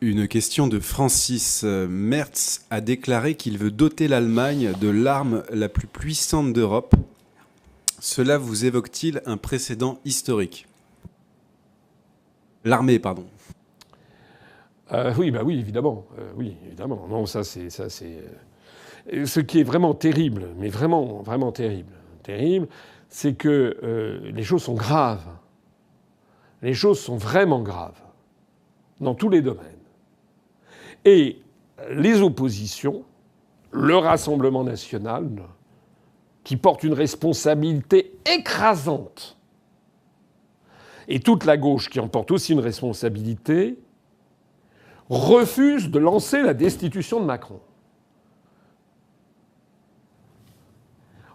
Une question de Francis. Merz a déclaré qu'il veut doter l'Allemagne de l'arme la plus puissante d'Europe. Cela vous évoque-t-il un précédent historique ? L'armée, pardon. Oui, évidemment. Oui, évidemment. Non, ça c'est. Ce qui est vraiment terrible, mais vraiment, vraiment terrible, c'est que les choses sont graves. Les choses sont vraiment graves dans tous les domaines. Et les oppositions, le Rassemblement national, qui porte une responsabilité écrasante, et toute la gauche qui en porte aussi une responsabilité, refusent de lancer la destitution de Macron.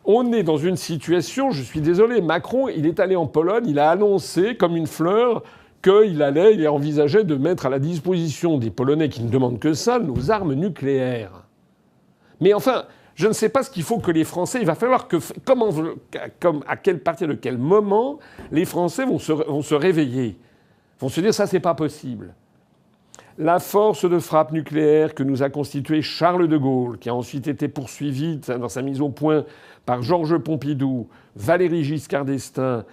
On est dans une situation, je suis désolé, Macron, il est allé en Pologne, il a annoncé comme une fleur il envisageait de mettre à la disposition des Polonais qui ne demandent que ça, nos armes nucléaires. Mais enfin, je ne sais pas ce qu'il faut que les Français... Il va falloir que... à partir de quel moment les Français vont se réveiller, vont se dire ça, c'est pas possible. La force de frappe nucléaire que nous a constituée Charles de Gaulle, qui a ensuite été poursuivie dans sa mise au point par Georges Pompidou, Valéry Giscard d'Estaing,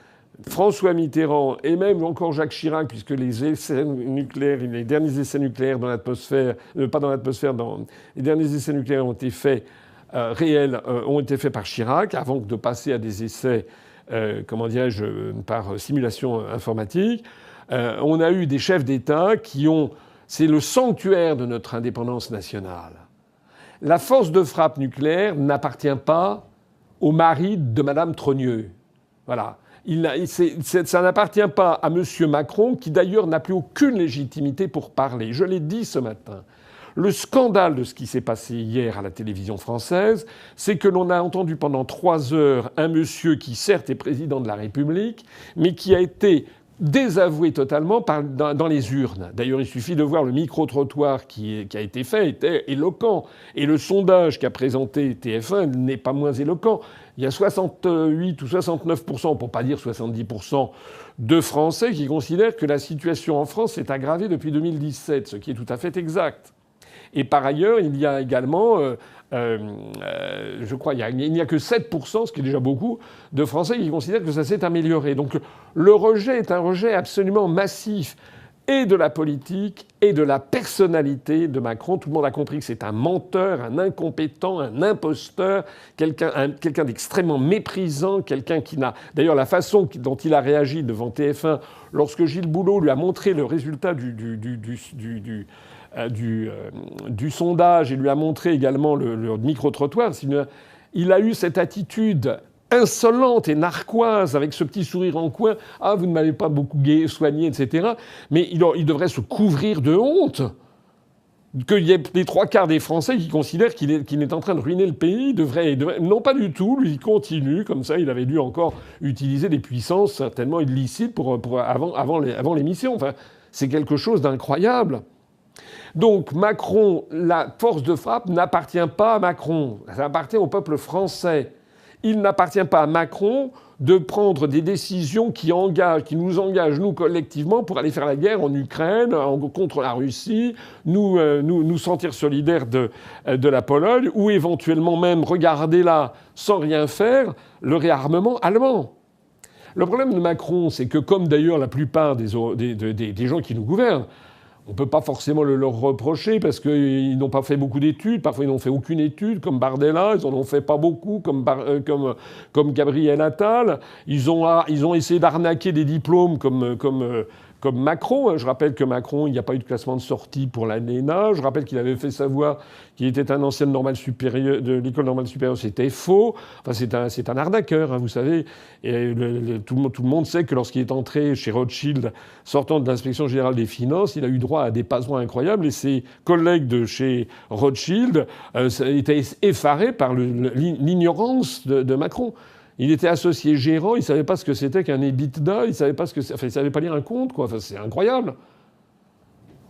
François Mitterrand et même encore Jacques Chirac, puisque les essais nucléaires, les derniers essais nucléaires dans l'atmosphère, pas dans l'atmosphère, les derniers essais nucléaires ont été faits réels, ont été faits par Chirac, avant de passer à des essais, par simulation informatique. On a eu des chefs d'État qui ont... C'est le sanctuaire de notre indépendance nationale. La force de frappe nucléaire n'appartient pas au mari de Madame Trogneux. Voilà. Ça n'appartient pas à M. Macron, qui d'ailleurs n'a plus aucune légitimité pour parler. Je l'ai dit ce matin. Le scandale de ce qui s'est passé hier à la télévision française, c'est que l'on a entendu pendant 3 heures un monsieur qui certes est président de la République, mais qui a été désavoué totalement dans les urnes. D'ailleurs, il suffit de voir le micro-trottoir qui a été fait, était éloquent. Et le sondage qu'a présenté TF1 n'est pas moins éloquent. Il y a 68 ou 69%, pour pas dire 70%, de Français qui considèrent que la situation en France s'est aggravée depuis 2017, ce qui est tout à fait exact. Et par ailleurs, il y a également, je crois, il n'y a que 7%, ce qui est déjà beaucoup, de Français qui considèrent que ça s'est amélioré. Donc le rejet est un rejet absolument massif, et de la politique et de la personnalité de Macron. Tout le monde a compris que c'est un menteur, un incompétent, un imposteur, quelqu'un d'extrêmement méprisant, quelqu'un qui n'a... D'ailleurs, la façon dont il a réagi devant TF1 lorsque Gilles Boulot lui a montré le résultat du sondage et lui a montré également le micro-trottoir, il a eu cette attitude insolente et narquoise avec ce petit sourire en coin. « Ah, vous ne m'avez pas beaucoup soigné, etc. » Mais il devrait se couvrir de honte qu'il y ait les 3/4 des Français qui considèrent qu'il est en train de ruiner le pays. Non, pas du tout. Lui, il continue. Comme ça, il avait dû encore utiliser des puissances certainement illicites avant l'émission. Enfin, c'est quelque chose d'incroyable. Donc Macron, la force de frappe n'appartient pas à Macron, ça appartient au peuple français. Il n'appartient pas à Macron de prendre des décisions qui nous engagent, nous, collectivement, pour aller faire la guerre en Ukraine, contre la Russie, nous sentir solidaires de la Pologne, ou éventuellement même regarder là, sans rien faire, le réarmement allemand. Le problème de Macron, c'est que, comme d'ailleurs la plupart des gens qui nous gouvernent, on ne peut pas forcément le leur reprocher parce qu'ils n'ont pas fait beaucoup d'études. Parfois, ils n'ont fait aucune étude, comme Bardella. Ils n'en ont fait pas beaucoup, comme Gabriel Attal. Ils ont essayé d'arnaquer des diplômes comme Macron. Je rappelle que Macron, il n'y a pas eu de classement de sortie pour l'ANENA. Je rappelle qu'il avait fait savoir qu'il était un ancien de l'école normale supérieure. C'était faux. Enfin, c'est un arnaqueur, hein, vous savez. Et tout le monde sait que lorsqu'il est entré chez Rothschild, sortant de l'inspection générale des finances, il a eu droit à des passements incroyables. Et ses collègues de chez Rothschild étaient effarés par l'ignorance de Macron. Il était associé gérant, il ne savait pas ce que c'était qu'un EBITDA, il ne savait pas lire un compte, quoi. Enfin, c'est incroyable.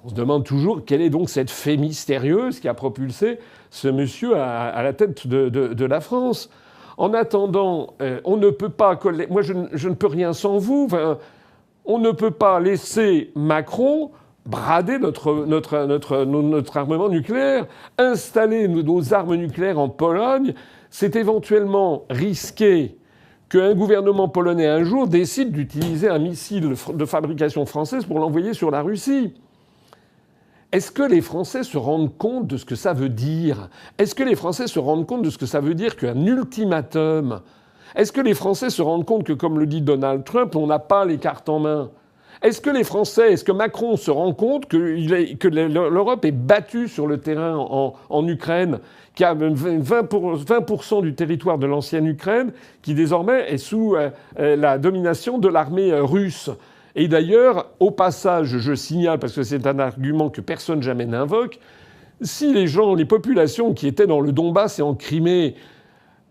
On se demande toujours quelle est donc cette fée mystérieuse qui a propulsé ce monsieur à la tête de la France. En attendant, on ne peut pas... Moi, je ne peux rien sans vous. Enfin, on ne peut pas laisser Macron brader notre armement nucléaire. Installer nos armes nucléaires en Pologne, c'est éventuellement risquer qu'un gouvernement polonais un jour décide d'utiliser un missile de fabrication française pour l'envoyer sur la Russie. Est-ce que les Français se rendent compte de ce que ça veut dire ? Est-ce que les Français se rendent compte de ce que ça veut dire qu'un ultimatum ? Est-ce que les Français se rendent compte que, comme le dit Donald Trump, on n'a pas les cartes en main ? Est-ce que les Français, est-ce que Macron se rend compte que l'Europe est battue sur le terrain en Ukraine, qu'il y a 20% du territoire de l'ancienne Ukraine qui désormais est sous la domination de l'armée russe ? Et d'ailleurs, au passage, je signale, parce que c'est un argument que personne jamais n'invoque, si les populations qui étaient dans le Donbass et en Crimée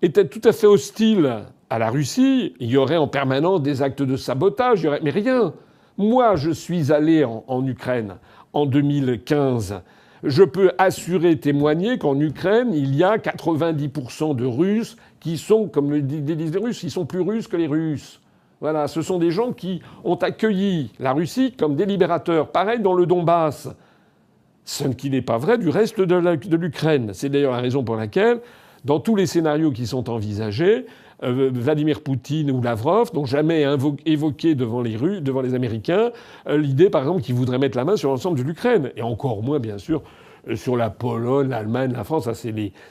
étaient tout à fait hostiles à la Russie, il y aurait en permanence des actes de sabotage, mais rien. Moi, je suis allé en Ukraine en 2015. Je peux témoigner qu'en Ukraine, il y a 90% de Russes qui sont, comme le disent les Russes, ils sont plus Russes que les Russes. Voilà, ce sont des gens qui ont accueilli la Russie comme des libérateurs. Pareil dans le Donbass. Ce qui n'est pas vrai du reste de l'Ukraine. C'est d'ailleurs la raison pour laquelle, dans tous les scénarios qui sont envisagés, Vladimir Poutine ou Lavrov n'ont jamais évoqué devant les Américains l'idée, par exemple, qu'ils voudraient mettre la main sur l'ensemble de l'Ukraine. Et encore moins, bien sûr, sur la Pologne, l'Allemagne, la France.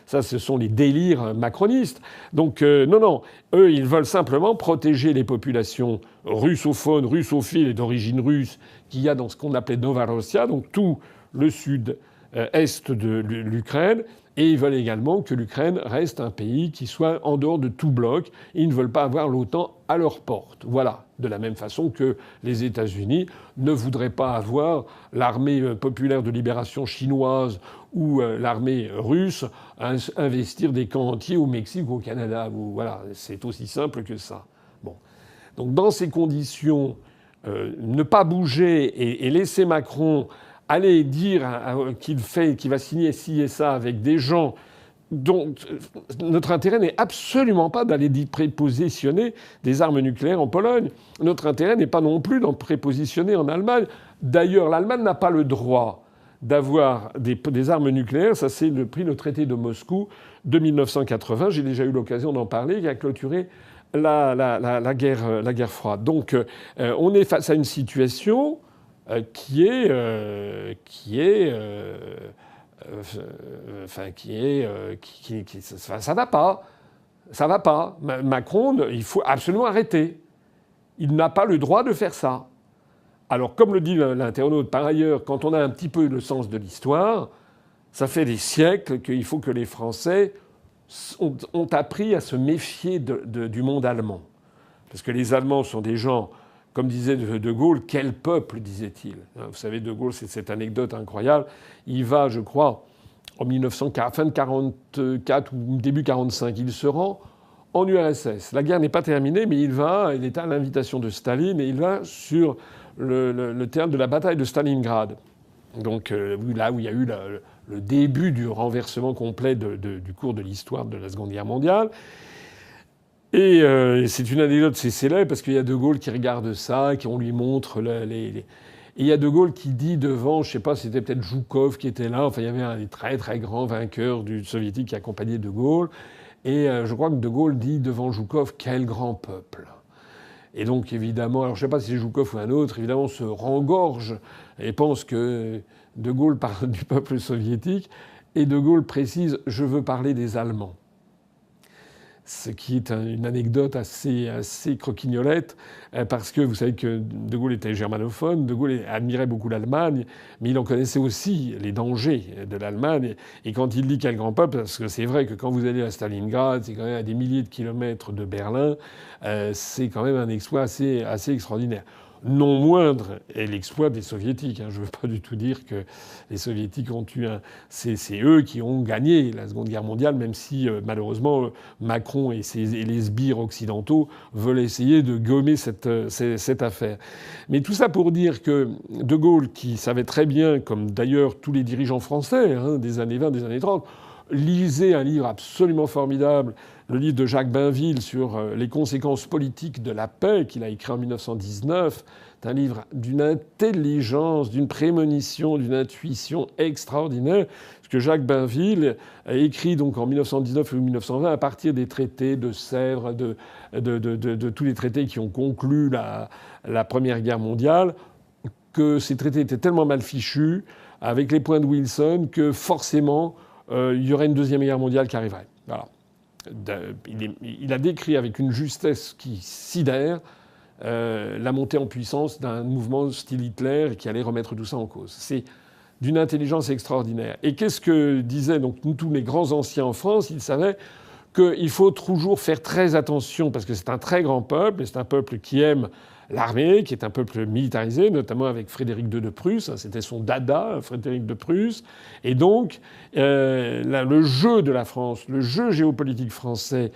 Ça, ce sont les délires macronistes. Donc, non. Eux, ils veulent simplement protéger les populations russophones, russophiles et d'origine russe qu'il y a dans ce qu'on appelait Novorossia, donc tout le sud-est de l'Ukraine. Et ils veulent également que l'Ukraine reste un pays qui soit en dehors de tout bloc. Ils ne veulent pas avoir l'OTAN à leur porte. Voilà. De la même façon que les États-Unis ne voudraient pas avoir l'armée populaire de libération chinoise ou l'armée russe investir des camps entiers au Mexique ou au Canada. Voilà. C'est aussi simple que ça. Bon. Donc dans ces conditions, ne pas bouger et laisser Macron aller dire qu'il va signer ci et ça avec des gens dont notre intérêt n'est absolument pas d'aller prépositionner des armes nucléaires en Pologne. Notre intérêt n'est pas non plus d'en prépositionner en Allemagne. D'ailleurs, l'Allemagne n'a pas le droit d'avoir des armes nucléaires. Ça, c'est pris le traité de Moscou de 1980. J'ai déjà eu l'occasion d'en parler, qui a clôturé la guerre froide. Donc, on est face à une situation ça va pas. Ça va pas. Macron, il faut absolument arrêter. Il n'a pas le droit de faire ça. Alors, comme le dit l'internaute, par ailleurs, quand on a un petit peu le sens de l'histoire, ça fait des siècles qu'il faut que les Français ont appris à se méfier du monde allemand. Parce que les Allemands sont des gens... Comme disait De Gaulle, quel peuple, disait-il. Vous savez, De Gaulle, c'est cette anecdote incroyable. Il va, je crois, fin de 1944 ou début 1945, il se rend en URSS. La guerre n'est pas terminée, mais il est à l'invitation de Staline et il va sur le théâtre de la bataille de Stalingrad. Donc là où il y a eu le début du renversement complet du cours de l'histoire de la Seconde Guerre mondiale. Et c'est une anecdote, c'est célèbre, parce qu'il y a De Gaulle qui regarde ça, on lui montre Et il y a De Gaulle qui dit devant, je sais pas, c'était peut-être Zhukov qui était là, enfin il y avait un très très grand vainqueur du soviétique qui accompagnait De Gaulle. Et je crois que De Gaulle dit devant Zhukov, quel grand peuple. Et donc évidemment, alors je sais pas si c'est Zhukov ou un autre, évidemment se rengorge et pense que De Gaulle parle du peuple soviétique. Et De Gaulle précise, je veux parler des Allemands. Ce qui est une anecdote assez croquignolette, parce que vous savez que De Gaulle était germanophone, De Gaulle admirait beaucoup l'Allemagne, mais il en connaissait aussi les dangers de l'Allemagne. Et quand il dit quel grand peuple, parce que c'est vrai que quand vous allez à Stalingrad, c'est quand même à des milliers de kilomètres de Berlin, c'est quand même un exploit assez extraordinaire. Non moindre est l'exploit des Soviétiques. Je ne veux pas du tout dire que les Soviétiques ont eu c'est eux qui ont gagné la Seconde Guerre mondiale, même si malheureusement Macron et les sbires occidentaux veulent essayer de gommer cette affaire. Mais tout ça pour dire que De Gaulle, qui savait très bien, comme d'ailleurs tous les dirigeants français des années 20, des années 30, lisait un livre absolument formidable, le livre de Jacques Bainville sur les conséquences politiques de la paix qu'il a écrit en 1919, C'est un livre d'une intelligence, d'une prémonition, d'une intuition extraordinaire. Ce que Jacques Bainville a écrit donc en 1919 ou 1920 à partir des traités de Sèvres, de tous les traités qui ont conclu la Première Guerre mondiale, que ces traités étaient tellement mal fichus, avec les points de Wilson, que forcément, il y aurait une Deuxième Guerre mondiale qui arriverait. Voilà. Il a décrit avec une justesse qui sidère la montée en puissance d'un mouvement style Hitler qui allait remettre tout ça en cause. C'est d'une intelligence extraordinaire. Et qu'est-ce que disaient donc tous les grands anciens en France? Ils savaient qu'il faut toujours faire très attention, parce que c'est un très grand peuple, et c'est un peuple qui aime l'armée, qui est un peuple militarisé, notamment avec Frédéric II de Prusse. C'était son dada, Frédéric de Prusse. Et donc, le jeu de la France, le jeu géopolitique français,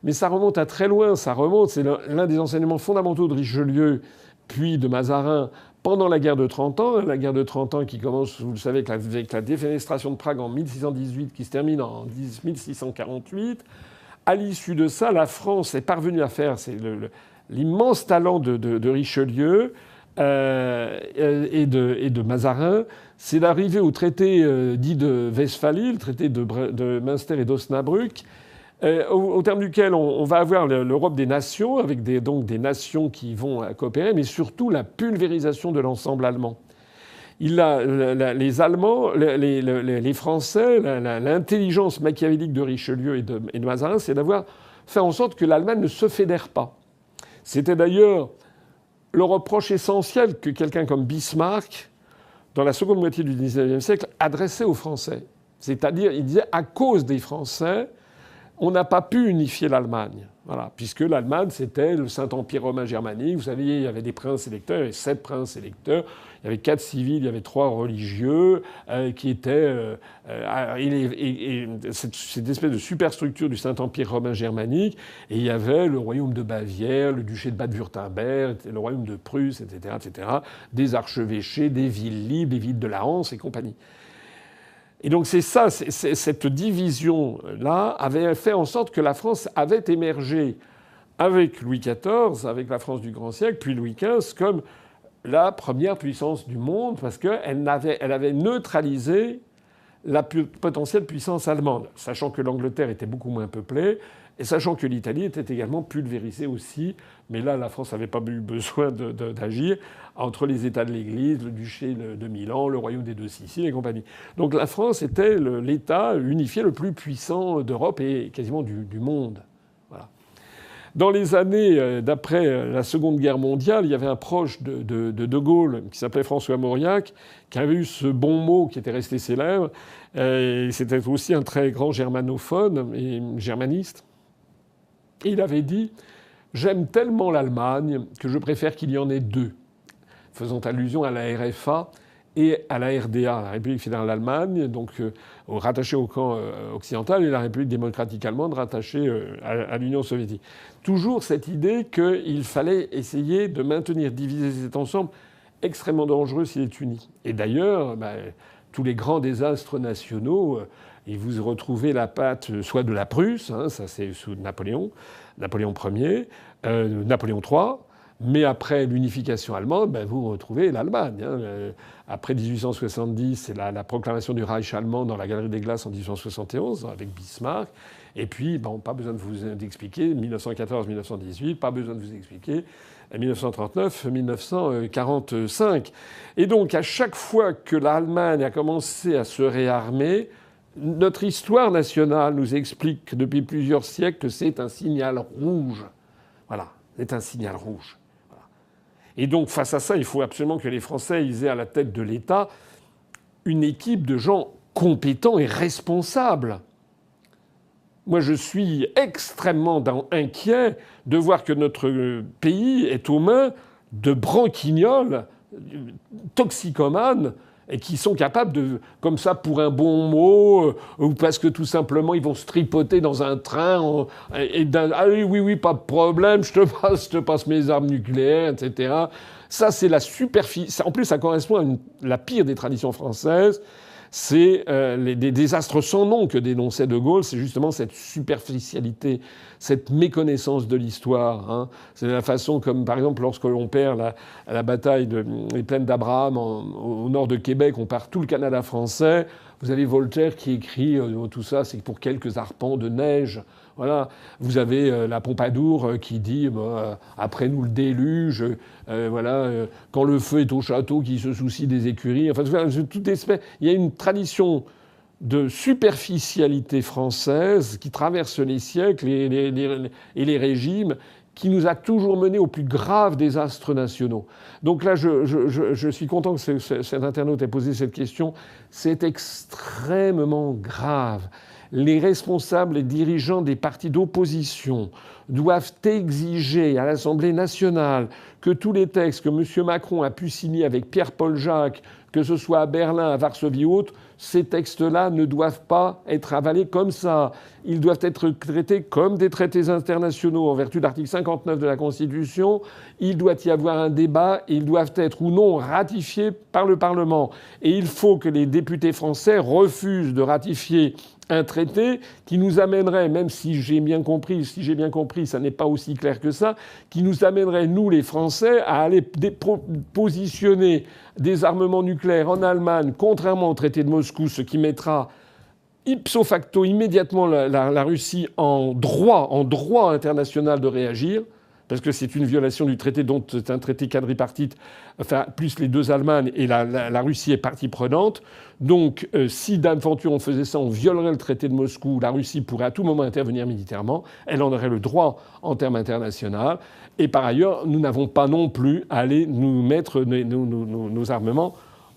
mais ça remonte à très loin, c'est l'un des enseignements fondamentaux de Richelieu, puis de Mazarin, pendant la guerre de 30 ans. La guerre de 30 ans qui commence, vous le savez, avec la défenestration de Prague en 1618, qui se termine en 1648. À l'issue de ça, la France est parvenue à faire... l'immense talent de Richelieu et de Mazarin, c'est d'arriver au traité dit de Westphalie, le traité de Münster et d'Osnabrück, au terme duquel on va avoir l'Europe des nations, avec donc des nations qui vont coopérer, mais surtout la pulvérisation de l'ensemble allemand. Les Allemands, les Français, l'intelligence machiavélique de Richelieu et de Mazarin, c'est d'avoir fait en sorte que l'Allemagne ne se fédère pas. C'était d'ailleurs le reproche essentiel que quelqu'un comme Bismarck, dans la seconde moitié du XIXe siècle, adressait aux Français. C'est-à-dire, il disait, à cause des Français, on n'a pas pu unifier l'Allemagne. Voilà, puisque l'Allemagne, c'était le Saint-Empire romain germanique. Vous savez, il y avait des princes électeurs, il y avait 7 princes électeurs, il y avait 4 civils, il y avait 3 religieux, qui étaient... cette espèce de superstructure du Saint-Empire romain germanique. Et il y avait le royaume de Bavière, le duché de Bade-Wurtemberg, le royaume de Prusse, etc., etc., des archevêchés, des villes libres, des villes de la Hanse et compagnie. Et donc c'est ça, cette division-là avait fait en sorte que la France avait émergé avec Louis XIV, avec la France du grand siècle, puis Louis XV, comme la première puissance du monde, parce qu'elle avait neutralisé la potentielle puissance allemande, sachant que l'Angleterre était beaucoup moins peuplée, et sachant que l'Italie était également pulvérisée aussi. Mais là, la France n'avait pas eu besoin d'agir entre les États de l'Église, le duché de Milan, le royaume des deux Siciles et compagnie. Donc la France était l'État unifié le plus puissant d'Europe et quasiment du monde. Voilà. Dans les années d'après la Seconde Guerre mondiale, il y avait un proche de Gaulle qui s'appelait François Mauriac, qui avait eu ce bon mot qui était resté célèbre. Et c'était aussi un très grand germanophone et germaniste. Et il avait dit « J'aime tellement l'Allemagne que je préfère qu'il y en ait 2 », faisant allusion à la RFA et à la RDA, la République fédérale d'Allemagne, donc rattachée au camp occidental, et la République démocratique allemande rattachée à l'Union soviétique. Toujours cette idée qu'il fallait essayer de maintenir divisé cet ensemble extrêmement dangereux s'il est uni. Et d'ailleurs, tous les grands désastres nationaux, et vous retrouvez la patte soit de la Prusse, hein, ça c'est sous Napoléon Ier, Napoléon III, mais après l'unification allemande, vous retrouvez l'Allemagne. Hein. Après 1870, c'est la proclamation du Reich allemand dans la Galerie des Glaces en 1871, avec Bismarck. Et puis, pas besoin de vous expliquer, 1914-1918, pas besoin de vous expliquer, 1939-1945. Et donc, à chaque fois que l'Allemagne a commencé à se réarmer, notre histoire nationale nous explique depuis plusieurs siècles que c'est un signal rouge. Voilà, c'est un signal rouge. Voilà. Et donc, face à ça, il faut absolument que les Français aient à la tête de l'État une équipe de gens compétents et responsables. Moi, je suis extrêmement inquiet de voir que notre pays est aux mains de branquignoles toxicomanes et qui sont capables de, comme ça, pour un bon mot, ou parce que tout simplement ils vont se tripoter dans un train, ah oui, pas de problème, je te passe mes armes nucléaires, etc. Ça, c'est la superficie. En plus, ça correspond à la pire des traditions françaises. c'est des désastres sans nom que dénonçait De Gaulle. C'est justement cette superficialité, cette méconnaissance de l'histoire. Hein. C'est la façon comme, par exemple, lorsque l'on perd la bataille des plaines d'Abraham au nord de Québec, on perd tout le Canada français. Vous avez Voltaire qui écrit tout ça, c'est pour quelques arpents de neige. Voilà. Vous avez la Pompadour qui dit après nous le déluge, quand le feu est au château, qui se soucie des écuries. Enfin, toute espèce. Il y a une tradition de superficialité française qui traverse les siècles et les régimes, qui nous a toujours menés aux plus graves désastres nationaux. Donc là, je suis content que cet internaute ait posé cette question. C'est extrêmement grave. Les responsables et dirigeants des partis d'opposition doivent exiger à l'Assemblée nationale que tous les textes que M. Macron a pu signer avec Pierre-Paul Jacques, que ce soit à Berlin, à Varsovie ou autre, ces textes-là ne doivent pas être avalés comme ça. Ils doivent être traités comme des traités internationaux en vertu de l'article 59 de la Constitution. Il doit y avoir un débat et ils doivent être ou non ratifiés par le Parlement. Et il faut que les députés français refusent de ratifier un traité qui nous amènerait, même si j'ai bien compris, ça n'est pas aussi clair que ça, qui nous amènerait, nous les Français, à aller positionner des armements nucléaires en Allemagne, contrairement au traité de Moscou, ce qui mettra ipso facto immédiatement la Russie en droit international de réagir, parce que c'est une violation du traité, dont c'est un traité quadripartite, enfin, plus les deux Allemagnes, et la Russie est partie prenante. Donc, si d'aventure on faisait ça, on violerait le traité de Moscou, la Russie pourrait à tout moment intervenir militairement, elle en aurait le droit en termes internationaux. Et par ailleurs, nous n'avons pas non plus à aller nous mettre nos armements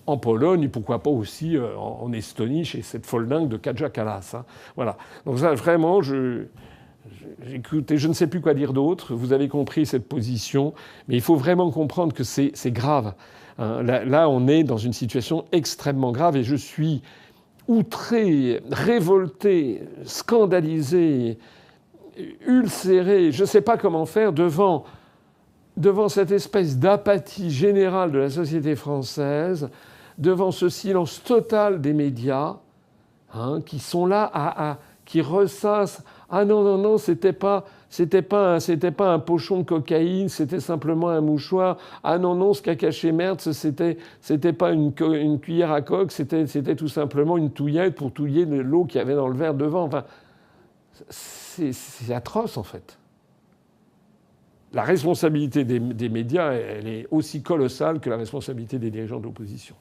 en Pologne, pourquoi pas aussi en Estonie, chez cette folle dingue de Kaja Kallas. Hein. Voilà. Donc ça, vraiment, écoutez, je ne sais plus quoi dire d'autre. Vous avez compris cette position, mais il faut vraiment comprendre que c'est grave. Hein. Là, on est dans une situation extrêmement grave et je suis outré, révolté, scandalisé, ulcéré. Je ne sais pas comment faire devant cette espèce d'apathie générale de la société française, devant ce silence total des médias, hein, qui sont là qui ressassent. Ah non, c'était pas un pochon de cocaïne, c'était simplement un mouchoir. Ah non, ce qu'a caché Mertz, c'était pas une cuillère à coke, c'était tout simplement une touillette pour touiller l'eau qu'il y avait dans le verre devant. Enfin, c'est atroce en fait. La responsabilité des médias, elle est aussi colossale que la responsabilité des dirigeants de l'opposition.